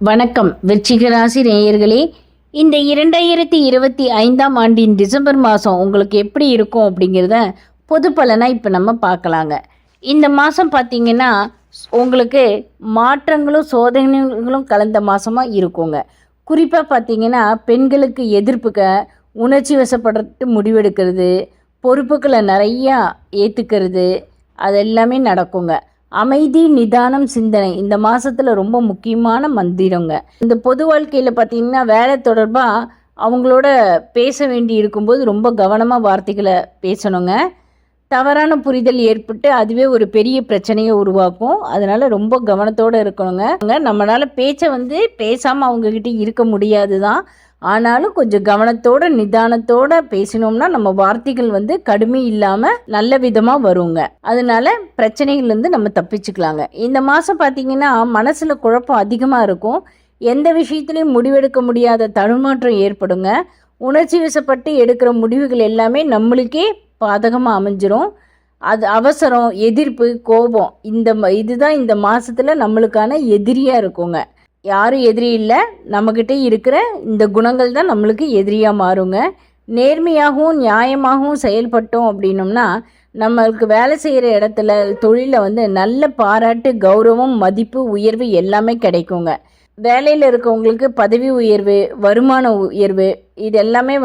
வணக்கம் விருச்சிக ராசி நேயர்களே, இந்த 2025ஆம் ஆண்டின் டிசம்பர் மாதம் உங்களுக்கு எப்படி இருக்கும் அப்படிங்கிறத பொது பலனாக இப்போ நம்ம பார்க்கலாங்க. இந்த மாதம் பார்த்திங்கன்னா உங்களுக்கு மாற்றங்களும் சோதனைகளும் கலந்த மாதமாக இருக்குங்க. குறிப்பாக பார்த்திங்கன்னா பெண்களுக்கு எதிர்ப்புக்க உணர்ச்சி வசப்படுறது முடிவெடுக்கிறது, பொறுப்புகளை நிறையா ஏற்றுக்கிறது, அது எல்லாமே நடக்குங்க. அமைதி, நிதானம், சிந்தனை இந்த மாதத்தில் ரொம்ப முக்கியமான மந்திரங்க. இந்த பொது வாழ்க்கையில் பார்த்திங்கன்னா வேலை தொடர்பாக அவங்களோட பேச வேண்டி இருக்கும்போது ரொம்ப கவனமாக வார்த்தைகளை பேசணுங்க. தவறான புரிதல் ஏற்பட்டு அதுவே ஒரு பெரிய பிரச்சனையை உருவாக்கும். அதனால் ரொம்ப கவனத்தோடு இருக்கணுங்க. நம்மளால் பேச்சை பேசாமல் அவங்கக்கிட்ட இருக்க முடியாது தான். ஆனாலும் கொஞ்சம் கவனத்தோடு நிதானத்தோடு பேசினோம்னா நம்ம வார்த்தைகள் கடுமை இல்லாமல் நல்ல விதமாக வருங்க. அதனால பிரச்சனைகள்லேருந்து நம்ம தப்பிச்சுக்கலாங்க. இந்த மாதம் பார்த்திங்கன்னா மனசில் குழப்பம் அதிகமாக இருக்கும். எந்த விஷயத்துலையும் முடிவெடுக்க முடியாத தடுமாற்றம் ஏற்படுங்க. உணர்ச்சி வசப்பட்டு எடுக்கிற முடிவுகள் எல்லாமே நம்மளுக்கே பாதகமாக அமைஞ்சிரும். அது அவசரம், எதிர்ப்பு, கோபம் இதுதான் இந்த மாதத்தில் நம்மளுக்கான எதிரியாக இருக்குங்க. யாரும் எதிரி இல்லை, நம்மக்கிட்ட இருக்கிற இந்த குணங்கள் தான் நம்மளுக்கு எதிரியாக மாறுங்க. நேர்மையாகவும் நியாயமாகவும் செயல்பட்டோம் அப்படின்னோம்னா நம்மளுக்கு வேலை செய்கிற இடத்துல தொழிலில் நல்ல பாராட்டு, கௌரவம், மதிப்பு, உயர்வு எல்லாமே கிடைக்குங்க. வேலையில் இருக்கவங்களுக்கு பதவி உயர்வு, வருமான உயர்வு இது எல்லாமே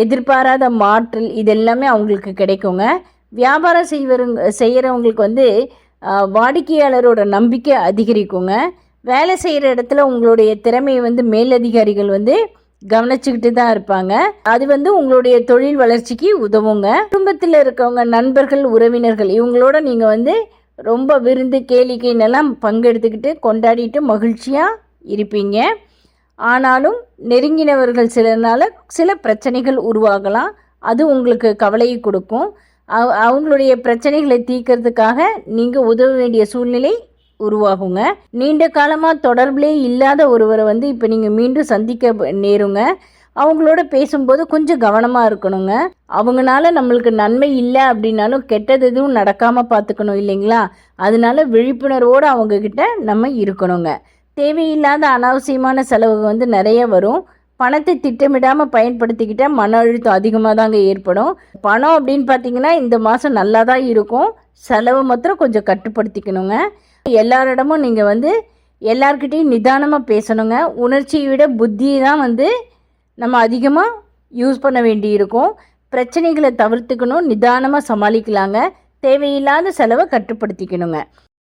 எதிர்பாராத மாற்றல் இது எல்லாமே அவங்களுக்கு கிடைக்குங்க. வியாபாரம் செய்கிறவங்களுக்கு வாடிக்கையாளரோட நம்பிக்கை அதிகரிக்குங்க. வேலை செய்கிற இடத்துல உங்களுடைய திறமையை மேலதிகாரிகள் கவனிச்சுக்கிட்டு தான் இருப்பாங்க. அது உங்களுடைய தொழில் வளர்ச்சிக்கு உதவுங்க. குடும்பத்தில் இருக்கவங்க, நண்பர்கள், உறவினர்கள் இவங்களோட நீங்கள் ரொம்ப விருந்து, கேளிக்கைன்னெல்லாம் பங்கெடுத்துக்கிட்டு கொண்டாடிட்டு மகிழ்ச்சியாக இருப்பீங்க. ஆனாலும் நெருங்கினவர்கள் சிலனால சில பிரச்சனைகள் உருவாகலாம். அது உங்களுக்கு கவலையை கொடுக்கும். அவங்களுடைய பிரச்சனைகளை தீர்க்கறதுக்காக நீங்கள் உதவ வேண்டிய சூழ்நிலை உருவாகுங்க. நீண்ட காலமாக தொடர்பிலே இல்லாத ஒருவரை இப்போ நீங்கள் மீண்டும் சந்திக்க நேருங்க. அவங்களோட பேசும்போது கொஞ்சம் கவனமாக இருக்கணுங்க. அவங்களால நம்மளுக்கு நன்மை இல்லை அப்படின்னாலும் கெட்டது எதுவும் நடக்காமல் பார்த்துக்கணும் இல்லைங்களா? அதனால விழிப்புணர்வோடு அவங்கக்கிட்ட நம்ம இருக்கணுங்க. தேவையில்லாத அனாவசியமான செலவு நிறைய வரும். பணத்தை திட்டமிடாமல் பயன்படுத்திக்கிட்டால் மன அழுத்தம் அதிகமாக தாங்க ஏற்படும். பணம் அப்படின்னு பார்த்தீங்கன்னா இந்த மாதம் நல்லா தான் இருக்கும். செலவு மாத்திரம் கொஞ்சம் கட்டுப்படுத்திக்கணுங்க. எல்லாரிடமும் நீங்கள் எல்லார்கிட்டையும் நிதானமாக பேசணுங்க. உணர்ச்சியை விட புத்தியை தான் நம்ம அதிகமாக யூஸ் பண்ண வேண்டி இருக்கும். பிரச்சனைகளை தவிர்த்துக்கணும், நிதானமாக சமாளிக்கலாங்க. தேவையில்லாத செலவை கட்டுப்படுத்திக்கணுங்க.